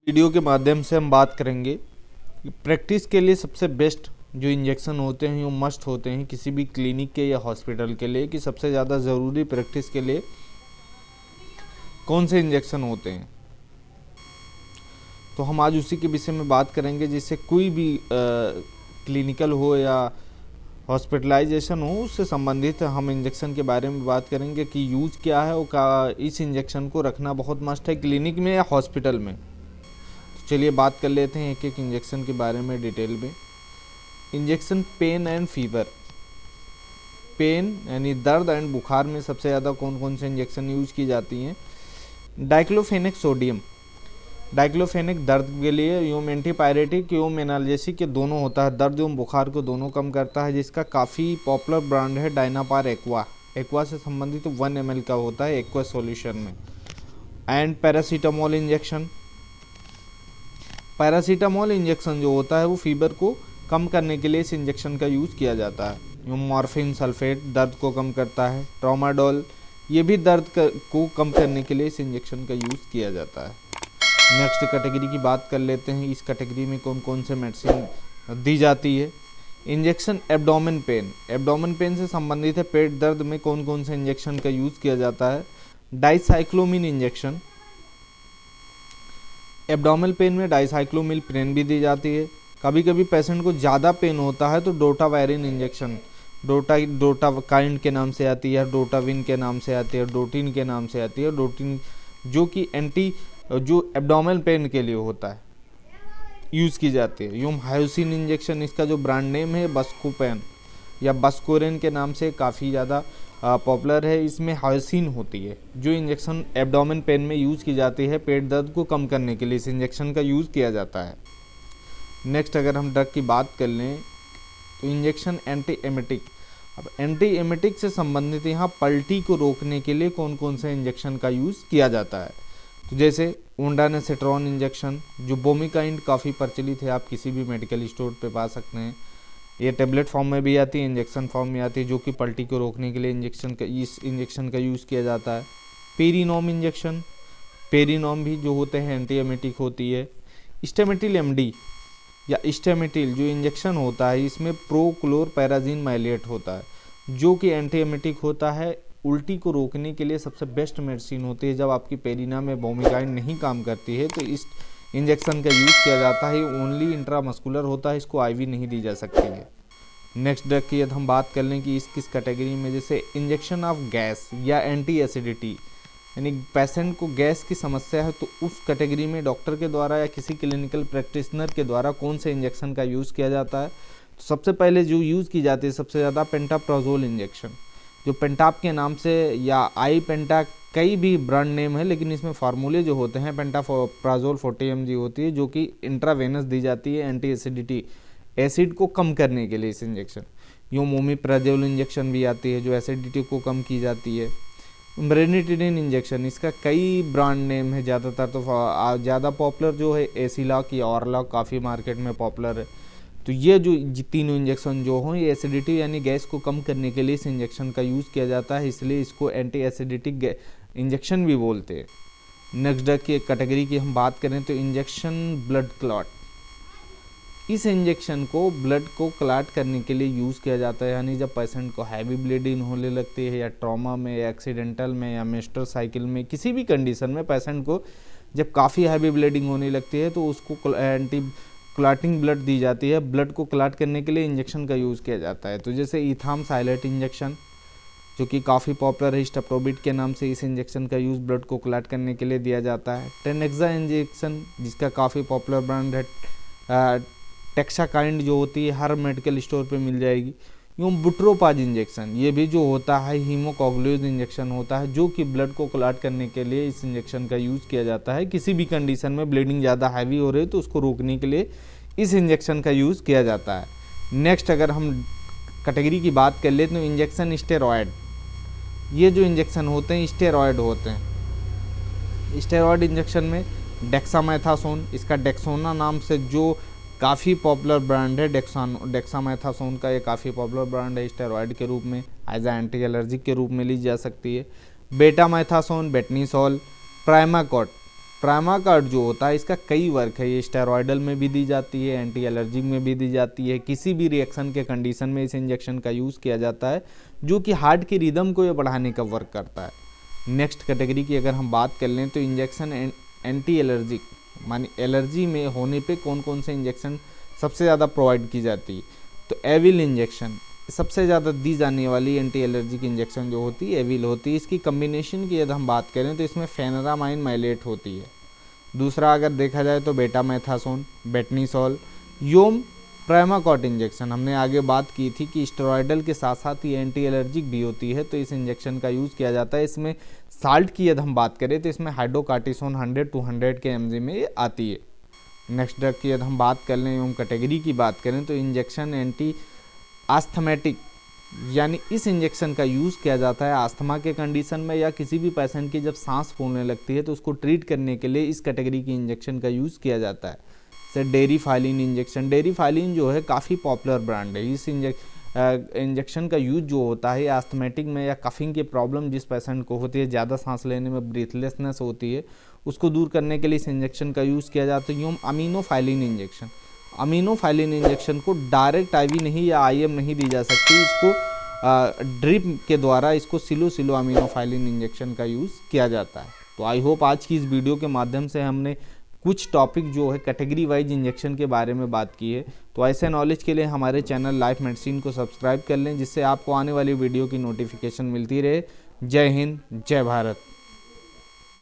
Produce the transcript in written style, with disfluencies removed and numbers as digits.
Video के माध्यम से हम बात करेंगे कि प्रैक्टिस के लिए सबसे बेस्ट जो इंजेक्शन होते हैं वो मस्ट होते हैं किसी भी क्लिनिक के या हॉस्पिटल के लिए, कि सबसे ज़्यादा ज़रूरी प्रैक्टिस के लिए कौन से इंजेक्शन होते हैं। तो हम आज उसी के विषय में बात करेंगे, जिससे कोई भी क्लिनिकल हो या हॉस्पिटलाइजेशन हो उससे संबंधित हम इंजेक्शन के बारे में बात करेंगे कि यूज क्या है और का इस इंजेक्शन को रखना बहुत मस्ट है क्लिनिक में या हॉस्पिटल में। तो चलिए बात कर लेते हैं एक एक इंजेक्शन के बारे में डिटेल में। Injection pain and fever. Pain यानी दर्द एंड बुखार में सबसे ज़्यादा कौन कौन से इंजेक्शन यूज की जाती हैं। Diclofenac sodium. डाइक्लोफेनेक दर्द के लिए, यूम एंटीपायरेटिक यूम एनाल्जेसिक के दोनों होता है, दर्द एवं बुखार को दोनों कम करता है, जिसका काफ़ी पॉपुलर ब्रांड है डायनापार एक्वा। एक्वा से संबंधित 1 ml का होता है एक्वा सॉल्यूशन में। And paracetamol injection. Paracetamol injection जो होता है वो फीवर को कम करने के लिए इस इंजेक्शन का यूज़ किया जाता है। यूम मॉर्फिन सल्फेट दर्द को कम करता है। ट्रामाडोल ये भी दर्द को कम करने के लिए इस इंजेक्शन का यूज़ किया जाता है। नेक्स्ट कैटेगरी की बात कर लेते हैं, इस कैटेगरी में कौन कौन से मेडिसिन दी जाती है। Injection abdomen pain. Abdomen pain से संबंधित है, पेट दर्द में कौन कौन से इंजेक्शन का यूज़ किया जाता है। Dicyclomine injection. एब्डोमेन पेन में डाइसाइक्लोमिन पेन भी दी जाती है। कभी कभी पेशेंट को ज़्यादा पेन होता है तो डोटावायरिन इंजेक्शन, डोटाकाइंड के नाम से आती है, डोटाविन के नाम से आती है, डोटिन के नाम से आती है। डोटिन जो कि जो एब्डोमेन पेन के लिए होता है यूज़ की जाती है। यूम हायोसिन इंजेक्शन, इसका जो ब्रांड नेम है बस्कोपेन या बस्कोरेन के नाम से काफ़ी ज़्यादा पॉपुलर है। इसमें हायोसिन होती है जो इंजेक्शन एब्डोमेन पेन में यूज़ की जाती है, पेट दर्द को कम करने के लिए इस इंजेक्शन का यूज़ किया जाता है। नेक्स्ट अगर हम ड्रग की बात कर लें तो इंजेक्शन एंटी एमेटिक। अब एंटी एमेटिक से संबंधित यहाँ पल्टी को रोकने के लिए कौन कौन से इंजेक्शन का यूज़ किया जाता है। तो जैसे ओंडानेसेट्रॉन इंजेक्शन, जो बोमिकाइंड काफ़ी प्रचलित है, आप किसी भी मेडिकल स्टोर पे पा सकते हैं। ये टेबलेट फॉर्म में भी आती है, इंजेक्शन फॉर्म में आती है, जो कि पल्टी को रोकने के लिए इस इंजेक्शन का यूज़ किया जाता है। पेरिनोम इंजेक्शन। पेरिनोम भी जो होते हैं एंटी एमेटिक होती है। स्टेमेटिल एमडी या स्टेमेटिल जो इंजेक्शन होता है, इसमें प्रोक्लोरपैराजिन माइलेट होता है जो कि एंटी एमेटिक होता है। उल्टी को रोकने के लिए सबसे बेस्ट मेडिसिन होती है। जब आपकी पेरिना में बोमिकाइंड नहीं काम करती है तो इस इंजेक्शन का यूज़ किया जाता है। ओनली इंट्रामस्कुलर होता है, इसको आईवी नहीं दी जा सकती है। नेक्स्ट ड्रग की यदि हम बात कर लें कि इस किस कैटेगरी में, जैसे इंजेक्शन ऑफ गैस या एंटी एसिडिटी, यानी पेशेंट को गैस की समस्या है तो उस कैटेगरी में डॉक्टर के द्वारा या किसी क्लिनिकल प्रैक्टिशनर के द्वारा कौन से इंजेक्शन का यूज़ किया जाता है। तो सबसे पहले जो यूज़ की जाती है सबसे ज़्यादा पेंटाप्राजोल इंजेक्शन, जो पेंटाप के नाम से या आई पेंटा, कई भी ब्रांड नेम है लेकिन इसमें फार्मूले जो होते हैं पेंटाप्राजोल 40 mg होती है, जो कि इंट्रावेनस दी जाती है एंटी एसिडिटी, एसिड को कम करने के लिए इस इंजेक्शन। यूँ मोमिप्राजोल इंजेक्शन भी आती है जो एसिडिटी को कम की जाती है। ब्रेनिटिडिन इंजेक्शन, इसका कई ब्रांड नेम है, ज़्यादातर तो ज़्यादा पॉपुलर जो है एसीलॉक या ऑरलॉक काफ़ी मार्केट में पॉपुलर है। तो ये जो तीनों इंजेक्शन जो हों ये एसिडिटी यानी गैस को कम करने के लिए इस इंजेक्शन का यूज़ किया जाता है, इसलिए इसको एंटी एसिडिटिक इंजेक्शन भी बोलते हैं। नेक्स्ट ड्रग की कैटेगरी की हम बात करें तो इंजेक्शन ब्लड क्लॉट। इस इंजेक्शन को ब्लड को क्लॉट करने के लिए यूज़ किया जाता है, यानी जब पेशेंट को हैवी ब्लीडिंग होने लगती है या ट्रॉमा में या एक्सीडेंटल में या मेंस्ट्रुअल साइकिल में, किसी भी कंडीशन में पेशेंट को जब काफ़ी हैवी ब्लीडिंग होने लगती है तो उसको एंटी क्लॉटिंग ब्लड दी जाती है। ब्लड को क्लॉट करने के लिए इंजेक्शन का यूज़ किया जाता है। तो जैसे इथामसाइलेट इंजेक्शन जो कि काफ़ी पॉपुलर है, स्टेप्टोबिट के नाम से इस इंजेक्शन का यूज़ ब्लड को क्लॉट करने के लिए दिया जाता है। टेनेक्सा इंजेक्शन जिसका काफ़ी पॉपुलर ब्रांड है, टेक्साकाइंड जो होती है हर मेडिकल स्टोर पे मिल जाएगी। यूँ बुट्रोपाज इंजेक्शन, ये भी जो होता है हीमोकोगुलेज इंजेक्शन होता है, जो कि ब्लड को क्लॉट करने के लिए इस इंजेक्शन का यूज़ किया जाता है। किसी भी कंडीशन में ब्लीडिंग ज़्यादा हैवी हो रही है तो उसको रोकने के लिए इस इंजेक्शन का यूज़ किया जाता है। नेक्स्ट अगर हम कैटेगरी की बात कर ले तो इंजेक्शन स्टेरॉयड। ये जो इंजेक्शन होते हैं स्टेरॉयड होते हैं। स्टेरॉयड इंजेक्शन में डेक्सामेथासोन, इसका डेक्सोना नाम से जो काफ़ी पॉपुलर ब्रांड है, डेक्सामेथासोन का ये काफ़ी पॉपुलर ब्रांड है, स्टेरॉयड के रूप में एज एंटी एलर्जिक के रूप में ली जा सकती है। बेटामेथासोन, बेटनीसोल, प्राइमाकोट। ट्रामाकार्ड जो होता है इसका कई वर्क है, ये स्टेरॉयडल में भी दी जाती है, एंटी एलर्जिक में भी दी जाती है, किसी भी रिएक्शन के कंडीशन में इस इंजेक्शन का यूज़ किया जाता है, जो कि हार्ट की रिदम को ये बढ़ाने का वर्क करता है। नेक्स्ट कैटेगरी की अगर हम बात कर लें तो इंजेक्शन एंटी एलर्जिक, मानी एलर्जी में होने पे कौन कौन से इंजेक्शन सबसे ज़्यादा प्रोवाइड की जाती है। तो एविल इंजेक्शन सबसे ज़्यादा दी जाने वाली एंटी एलर्जिक इंजेक्शन जो होती है एविल होती है। इसकी कम्बिनेशन की यदि हम बात करें तो इसमें फेनरामाइन माइलेट होती है। दूसरा अगर देखा जाए तो बेटामेथासोन, बेटनीसोल, योम प्राइमाकॉट इंजेक्शन। हमने आगे बात की थी कि स्टेरॉयडल के साथ साथ ये एंटी एलर्जिक भी होती है, तो इस इंजेक्शन का यूज़ किया जाता है। इसमें साल्ट की यदि हम बात करें तो इसमें हाइड्रोकार्टिसोन 100-200 के mg में ये आती है। नेक्स्ट ड्रग की यदि हम बात कर लें एवं कैटेगरी की बात करें तो इंजेक्शन एंटी आस्थमेटिक, यानी इस इंजेक्शन का यूज़ किया जाता है आस्थमा के कंडीशन में या किसी भी पेशेंट की जब सांस फूलने लगती है तो उसको ट्रीट करने के लिए इस कैटेगरी की इंजेक्शन का यूज़ किया जाता है। जैसे डेरीफाइलिन इंजेक्शन, डेरीफाइलिन जो है काफ़ी पॉपुलर ब्रांड है। इस इंजेक्शन का यूज जो होता है आस्थमेटिक में या कफिंग की प्रॉब्लम जिस पेशेंट को होती है, ज़्यादा सांस लेने में ब्रीथलेसनेस होती है, उसको दूर करने के लिए इस इंजेक्शन का यूज़ किया जाता है। यूँ अमीनोफाइलिन इंजेक्शन, अमीनोफाइलिन इंजेक्शन को डायरेक्ट आईवी नहीं या आईएम नहीं दी जा सकती, इसको ड्रिप के द्वारा इसको सिलो अमीनोफाइलिन इंजेक्शन का यूज़ किया जाता है। तो आई होप आज की इस वीडियो के माध्यम से हमने कुछ टॉपिक जो है कैटेगरी वाइज इंजेक्शन के बारे में बात की है। तो ऐसे नॉलेज के लिए हमारे चैनल लाइफ मेडिसिन को सब्सक्राइब कर लें, जिससे आपको आने वाली वीडियो की नोटिफिकेशन मिलती रहे। जय हिंद, जय भारत।